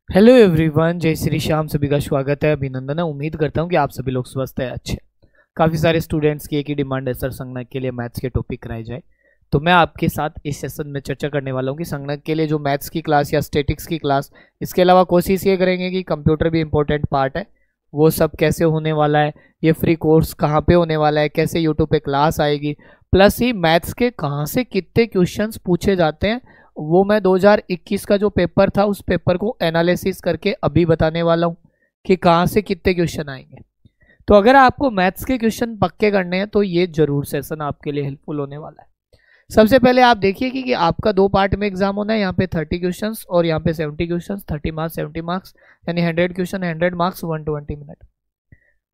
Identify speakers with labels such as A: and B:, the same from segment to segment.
A: Hello everyone, जय श्री श्याम। सभी का स्वागत है, अभिनंदन है। उम्मीद करता हूँ कि आप सभी लोग स्वस्थ है, अच्छे। काफ़ी सारे स्टूडेंट्स की एक ही डिमांड है, सर संगणक के लिए मैथ्स के टॉपिक कराए जाए। तो मैं आपके साथ इस सेशन में चर्चा करने वाला हूँ कि संगणक के लिए जो मैथ्स की क्लास या स्टैटिक्स की क्लास, इसके अलावा कोशिश ये करेंगे कि कंप्यूटर भी इंपॉर्टेंट पार्ट है, वो सब कैसे होने वाला है, ये फ्री कोर्स कहाँ पे होने वाला है, कैसे यूट्यूब पे क्लास आएगी, प्लस ही मैथ्स के कहाँ से कितने क्वेश्चंस पूछे जाते हैं, वो मैं 2021 का जो पेपर था उस पेपर को एनालिसिस करके अभी बताने वाला हूँ कि कहाँ से कितने क्वेश्चन आएंगे। तो अगर आपको मैथ्स के क्वेश्चन पक्के करने हैं तो ये जरूर सेशन आपके लिए हेल्पफुल होने वाला है। सबसे पहले आप देखिए कि आपका दो पार्ट में एग्जाम होना है। यहाँ पे 30 क्वेश्चंस और यहाँ पे 70 क्वेश्चंस, 30 मार्क्स 70 मार्क्स, यानी 100 क्वेश्चन 100 मार्क्स 120 मिनट।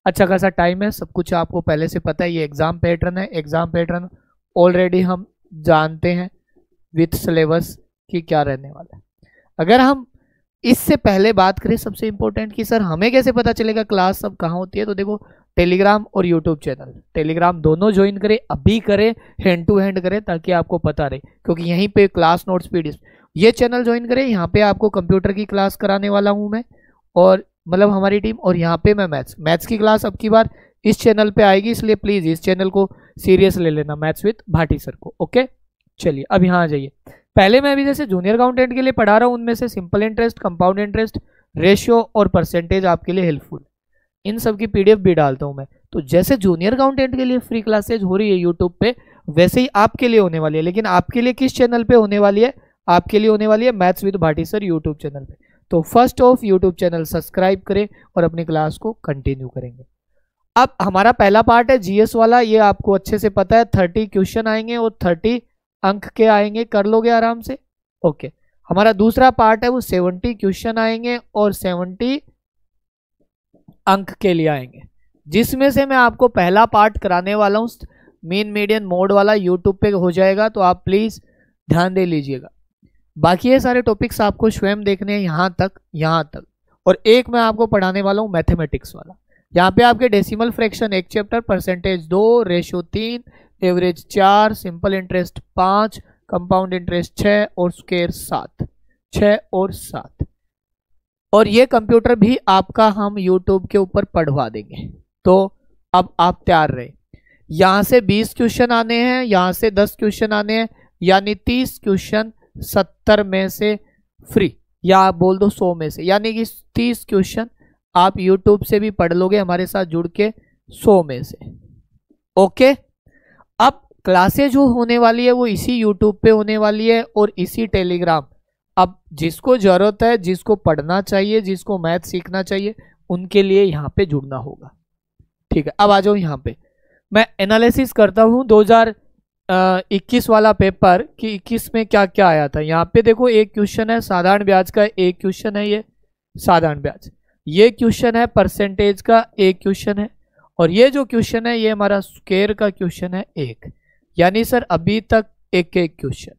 A: अच्छा खासा टाइम है, सब कुछ आपको पहले से पता है। ये एग्जाम पैटर्न है, एग्जाम पैटर्न ऑलरेडी हम जानते हैं विथ सिलेबस कि क्या रहने वाला है। अगर हम इससे पहले बात करें सबसे इंपॉर्टेंट कि सर हमें कैसे पता चलेगा क्लास सब कहाँ होती है, तो देखो टेलीग्राम और यूट्यूब चैनल, टेलीग्राम दोनों ज्वाइन करें, अभी करें, हैंड टू हैंड करें ताकि आपको पता रहे, क्योंकि यहीं पे क्लास नोट्स पीडीएफ। ये चैनल ज्वाइन करें, यहाँ पे आपको कंप्यूटर की क्लास कराने वाला हूँ मैं, और मतलब हमारी टीम, और यहाँ पे मैं मैथ्स की क्लास अब की बार इस चैनल पे आएगी, इसलिए प्लीज इस चैनल को सीरियस ले लेना, मैथ्स विद भाटी सर को। ओके, चलिए अब यहाँ आ जाइए। पहले मैं अभी जैसे जूनियर अकाउंटेंट के लिए पढ़ा रहा हूँ, उनमें से simple interest, compound interest, ratio और परसेंटेज आपके लिए हेल्पफुल, इन सब की पीडीएफ भी डालता हूँ मैं। तो जैसे जूनियर अकाउंटेंट के लिए फ्री क्लासेज हो रही है यूट्यूब पे, वैसे ही आपके लिए होने वाली है। लेकिन आपके लिए किस चैनल पे होने वाली है? आपके लिए होने वाली है maths with Bhati sir YouTube channel पे। तो first of YouTube channel subscribe करें और अपनी क्लास को कंटिन्यू करेंगे। अब हमारा पहला पार्ट है जीएस वाला, ये आपको अच्छे से पता है। 30 क्वेश्चन आएंगे और 30 अंक के आएंगे, कर लोगे आराम से। ओके, हमारा दूसरा पार्ट है वो 70 क्वेश्चन आएंगे और 70 अंक के लिए आएंगे, जिसमें से मैं आपको पहला पार्ट कराने वाला हूँ मीन मीडियन मोड वाला, यूट्यूब पे हो जाएगा, तो आप प्लीज ध्यान दे लीजिएगा। बाकी ये सारे टॉपिक्स आपको स्वयं देखने हैं यहाँ तक। और एक मैं आपको पढ़ाने वाला हूँ मैथमेटिक्स वाला। यहाँ पे आपके डेसिमल फ्रैक्शन एक chapter, percentage 2, ratio 3, average 4, simple interest 5, compound interest 6 और स्क्वायर 7, 6 और 7। और ये कंप्यूटर भी आपका हम यूट्यूब के ऊपर पढ़वा देंगे। तो अब आप तैयार रहे। यहाँ से 20 क्वेश्चन आने हैं, यहाँ से 10 क्वेश्चन आने हैं, यानी 30 क्वेश्चन 70 में से फ्री, या आप बोल दो 100 में से, यानी कि 30 क्वेश्चन आप YouTube से भी पढ़ लोगे हमारे साथ जुड़ के 100 में से। ओके, अब क्लासेज जो होने वाली है वो इसी YouTube पे होने वाली है और इसी टेलीग्राम। अब जिसको जरूरत है, जिसको पढ़ना चाहिए, जिसको मैथ सीखना चाहिए, उनके लिए यहाँ पे जुड़ना होगा। ठीक है, अब आ जाओ यहाँ पे। मैं एनालिसिस करता हूँ 2021 वाला पेपर कि 21 में क्या क्या आया था। यहाँ पे देखो एक क्वेश्चन है साधारण ब्याज का, एक क्वेश्चन है ये साधारण ब्याज, ये क्वेश्चन है परसेंटेज का, एक क्वेश्चन है, और ये जो क्वेश्चन है ये हमारा स्क्वायर का क्वेश्चन है एक, यानी सर अभी तक एक एक क्वेश्चन।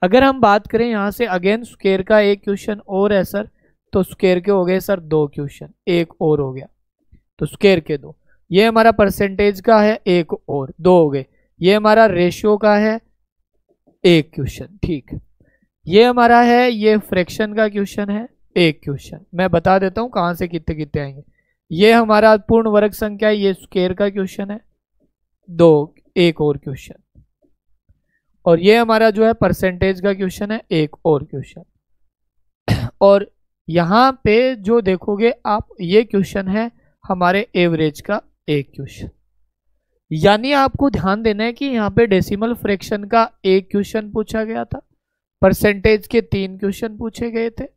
A: अगर हम बात करें यहाँ से अगेन स्क्वायर का एक क्वेश्चन और है सर, तो स्क्वायर के हो गए सर 2 क्वेश्चन, एक और हो गया, तो स्क्वायर के 2। ये हमारा परसेंटेज का है एक और, 2 हो गए। ये हमारा रेशियो का है एक क्वेश्चन, ठीक। ये हमारा है ये फ्रैक्शन का क्वेश्चन है एक क्वेश्चन, मैं बता देता हूँ कहाँ से कितने कितने आएंगे। ये हमारा पूर्ण वर्ग संख्या है, ये स्क्वायर का क्वेश्चन है 2, एक और क्वेश्चन। और ये हमारा जो है परसेंटेज का क्वेश्चन है एक और क्वेश्चन। और यहाँ पे जो देखोगे आप, ये क्वेश्चन है हमारे एवरेज का एक क्वेश्चन। यानी आपको ध्यान देना है कि यहाँ पे डेसिमल फ्रैक्शन का एक क्वेश्चन पूछा गया था, परसेंटेज के 3 क्वेश्चन पूछे गए थे,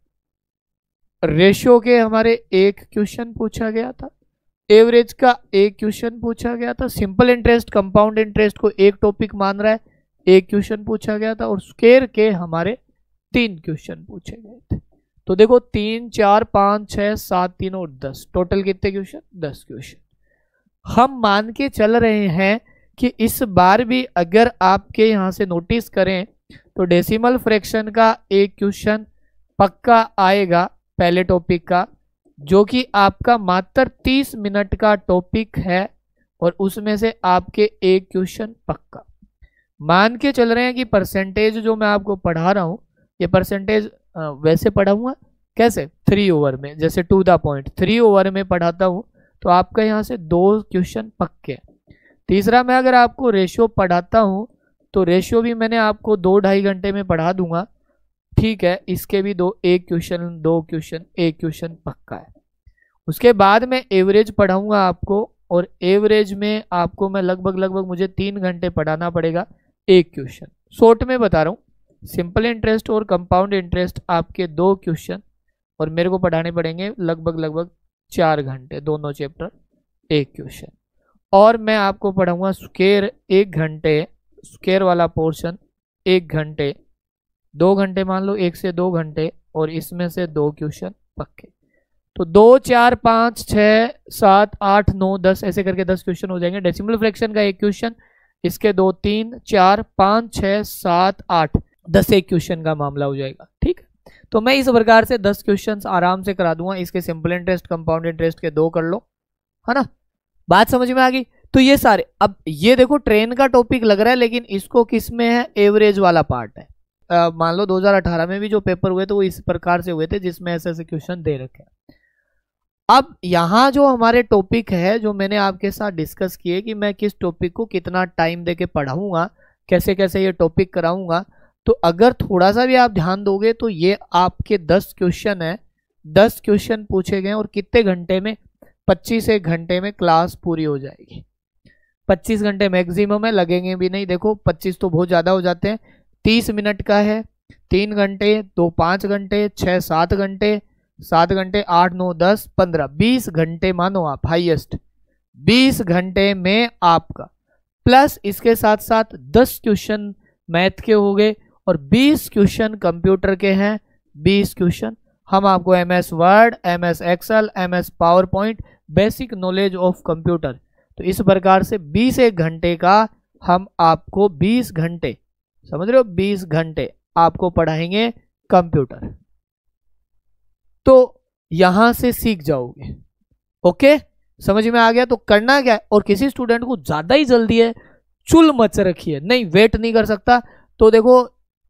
A: रेशियो के हमारे एक क्वेश्चन पूछा गया था, एवरेज का एक क्वेश्चन पूछा गया था, सिंपल इंटरेस्ट कंपाउंड इंटरेस्ट को एक टॉपिक मान रहा है, एक क्वेश्चन पूछा गया था, और स्क्वायर के हमारे 3 क्वेश्चन पूछे गए थे। तो देखो 3, 4, 5, 6, 7, 3 और 10, टोटल कितने क्वेश्चन? 10 क्वेश्चन। हम मान के चल रहे हैं कि इस बार भी अगर आपके यहाँ से नोटिस करें तो डेसिमल फ्रैक्शन का एक क्वेश्चन पक्का आएगा पहले टॉपिक का, जो कि आपका मात्र 30 मिनट का टॉपिक है, और उसमें से आपके एक क्वेश्चन पक्का। मान के चल रहे हैं कि परसेंटेज जो मैं आपको पढ़ा रहा हूँ, ये परसेंटेज वैसे पढ़ाऊंगा कैसे 3 ओवर में, जैसे टू द पॉइंट 3 ओवर में पढ़ाता हूँ तो आपका यहाँ से 2 क्वेश्चन पक्के। तीसरा, मैं अगर आपको रेशियो पढ़ाता हूँ तो रेशियो भी मैंने आपको 2-2.5 घंटे में पढ़ा दूंगा, ठीक है। इसके भी 1 क्वेश्चन 2 क्वेश्चन 1 क्वेश्चन पक्का है। उसके बाद मैं एवरेज पढ़ाऊंगा आपको, और एवरेज में आपको मैं लगभग मुझे 3 घंटे पढ़ाना पड़ेगा 1 क्वेश्चन। शॉर्ट में बता रहा हूँ, सिंपल इंटरेस्ट और कंपाउंड इंटरेस्ट आपके 2 क्वेश्चन, और मेरे को पढ़ाने पड़ेंगे लगभग 4 घंटे, दोनों चैप्टर 1 क्वेश्चन। और मैं आपको पढ़ाऊंगा स्क्वायर 1 घंटे, स्क्वायर वाला पोर्शन 1 घंटे, 2 घंटे मान लो, 1 से 2 घंटे, और इसमें से 2 क्वेश्चन पक्के। तो 2 4 5 6 7 8 9 10 ऐसे करके 10 क्वेश्चन हो जाएंगे। डेसिमल फ्रैक्शन का 1 क्वेश्चन, इसके 2 3 4 5 6 7 8 10 एक क्वेश्चन का मामला हो जाएगा, ठीक है। तो मैं इस प्रकार से 10 क्वेश्चंस आराम से करा दूंगा। इसके सिंपल इंटरेस्ट कंपाउंड इंटरेस्ट के 2 कर लो, है ना। बात समझ में आ गई। तो ये सारे, अब ये देखो ट्रेन का टॉपिक लग रहा है, लेकिन इसको किस में है, एवरेज वाला पार्ट है। मान लो 2018 में भी जो पेपर हुए थे वो इस प्रकार से हुए थे, जिसमें ऐसे ऐसे क्वेश्चन दे रखे हैं। अब यहाँ जो हमारे टॉपिक है, जो मैंने आपके साथ डिस्कस किए कि मैं किस टॉपिक को कितना टाइम देके पढ़ाऊंगा, कैसे कैसे ये टॉपिक कराऊंगा, तो अगर थोड़ा सा भी आप ध्यान दोगे तो ये आपके 10 क्वेश्चन है, 10 क्वेश्चन पूछे गए, और कितने घंटे में, 25 एक घंटे में क्लास पूरी हो जाएगी। 25 घंटे मैक्सिमम है, लगेंगे भी नहीं। देखो 25 तो बहुत ज़्यादा हो जाते हैं। 30 मिनट का है, 3 घंटे, 2 5 घंटे, 6 7 घंटे, 7 घंटे 8 9 10 15 20 घंटे मानो आप हाईएस्ट। 20 घंटे में आपका, प्लस इसके साथ साथ 10 क्वेश्चन मैथ के हो गए, और 20 क्वेश्चन कंप्यूटर के हैं। 20 क्वेश्चन हम आपको MS word, MS Excel, MS PowerPoint, basic knowledge of computer, तो इस प्रकार से 20 एक घंटे का हम आपको 20 घंटे, समझ रहे हो, 20 घंटे आपको पढ़ाएंगे कंप्यूटर। तो यहां से सीख जाओगे। ओके, समझ में आ गया। तो करना क्या है, और किसी स्टूडेंट को ज्यादा ही जल्दी है, चुल मच रखी है, नहीं वेट नहीं कर सकता, तो देखो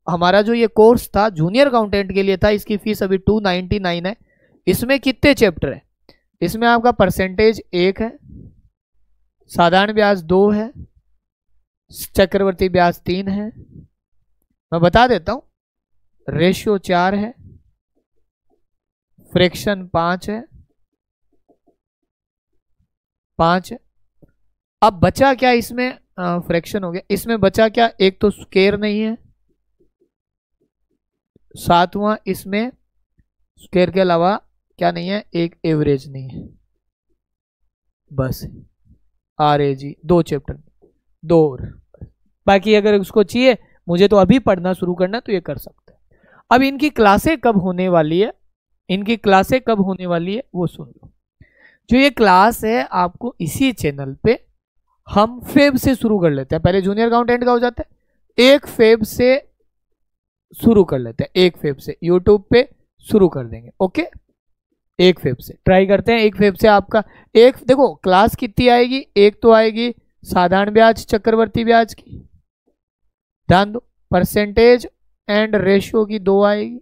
A: हमारा जो ये कोर्स था जूनियर अकाउंटेंट के लिए था, इसकी फीस अभी 299 है। इसमें कितने चैप्टर है, इसमें आपका परसेंटेज 1 है, साधारण ब्याज 2 है, चक्रवर्ती ब्याज 3 है, मैं बता देता हूं, रेशियो 4 है, फ्रैक्शन 5 है, 5 है। अब बचा क्या इसमें, फ्रैक्शन हो गया, इसमें बचा क्या, एक तो स्क्वायर नहीं है, 7वां इसमें स्क्वायर के अलावा क्या नहीं है, एक एवरेज नहीं है, बस RAG 2 चैप्टर 2 और बाकी अगर उसको चाहिए, मुझे तो अभी पढ़ना शुरू करना तो ये कर सकते हैं। अब इनकी क्लासें कब होने वाली है, इनकी क्लासें कब होने वाली है वो सुन लो। जो ये क्लास है आपको इसी चैनल पे हम फेब से शुरू कर लेते हैं। पहले जूनियर अकाउंटेंट का हो जाता है, 1 फेब से शुरू कर लेते हैं, 1 फेब से यूट्यूब पे शुरू कर देंगे। ओके, 1 फेब से ट्राई करते हैं। 1 फेब से आपका एक, देखो क्लास कितनी आएगी, एक तो आएगी साधारण ब्याज चक्रवर्ती ब्याज की, ध्यान दो, परसेंटेज एंड रेशियो की 2 आएगी,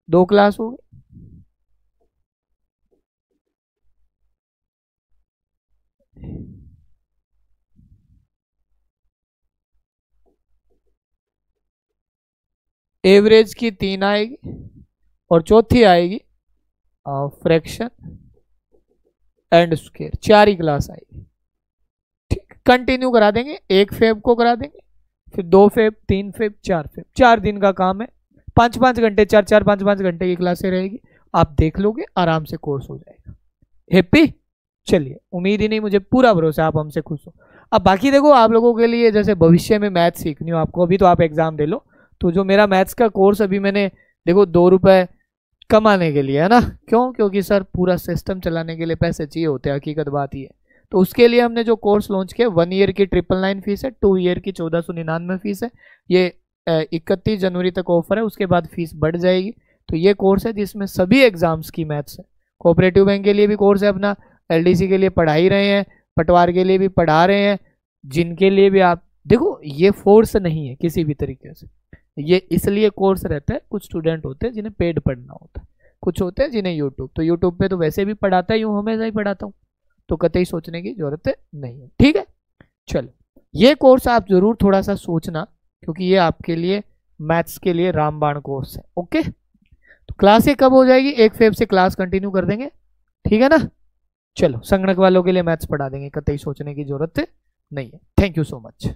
A: 2 क्लास हो गई। एवरेज की 3 आएगी, और चौथी आएगी fraction and square, 4 he class आएगी। ठीक, कंटिन्यू करा देंगे, 1 फेब को करा देंगे, फिर 2 फेब, 3 फेब, 4 फेब, 4 दिन का काम है, 5-5 घंटे, 4-4 5-5 घंटे की क्लासें रहेगी। आप देख लोगे, आराम से कोर्स हो जाएगा। हैप्पी? चलिए, उम्मीद ही नहीं, मुझे पूरा भरोसा आप हमसे खुश हो। अब बाकी देखो, आप लोगों के लिए जैसे भविष्य में मैथ सीखनी हो आपको, अभी तो आप एग्जाम दे लो, तो जो मेरा मैथ्स का कोर्स अभी मैंने देखो 2 रुपए कमाने के लिए, है ना, क्यों, क्योंकि सर पूरा सिस्टम चलाने के लिए पैसे चाहिए होते हैं, हकीकत बात ही है। तो उसके लिए हमने जो कोर्स लॉन्च किया, 1 ईयर की 999 फीस है, 2 ईयर की 1499 फीस है। ये 31 जनवरी तक ऑफर है, उसके बाद फीस बढ़ जाएगी। तो ये कोर्स है जिसमें सभी एग्जाम्स की मैथ्स है। कोऑपरेटिव बैंक के लिए भी कोर्स है अपना, LDC के लिए पढ़ा ही रहे हैं, पटवार के लिए भी पढ़ा रहे हैं, जिनके लिए भी आप देखो, ये फोर्स नहीं है किसी भी तरीके से, ये इसलिए कोर्स रहता है, कुछ स्टूडेंट होते हैं जिन्हें पेड पढ़ना होता है, कुछ होते हैं जिन्हें यूट्यूब, तो यूट्यूब पे तो वैसे भी पढ़ाता है, यूं हमेशा ही पढ़ाता हूँ, तो कतई सोचने की जरूरत नहीं है। ठीक है, चलो ये कोर्स आप जरूर थोड़ा सा सोचना, क्योंकि ये आपके लिए मैथ्स के लिए रामबाण कोर्स है। ओके, तो क्लास ये कब हो जाएगी, 1 फेब से क्लास कंटिन्यू कर देंगे, ठीक है ना। चलो संगणक वालों के लिए मैथ्स पढ़ा देंगे, कतई सोचने की जरूरत नहीं है। Thank you so much.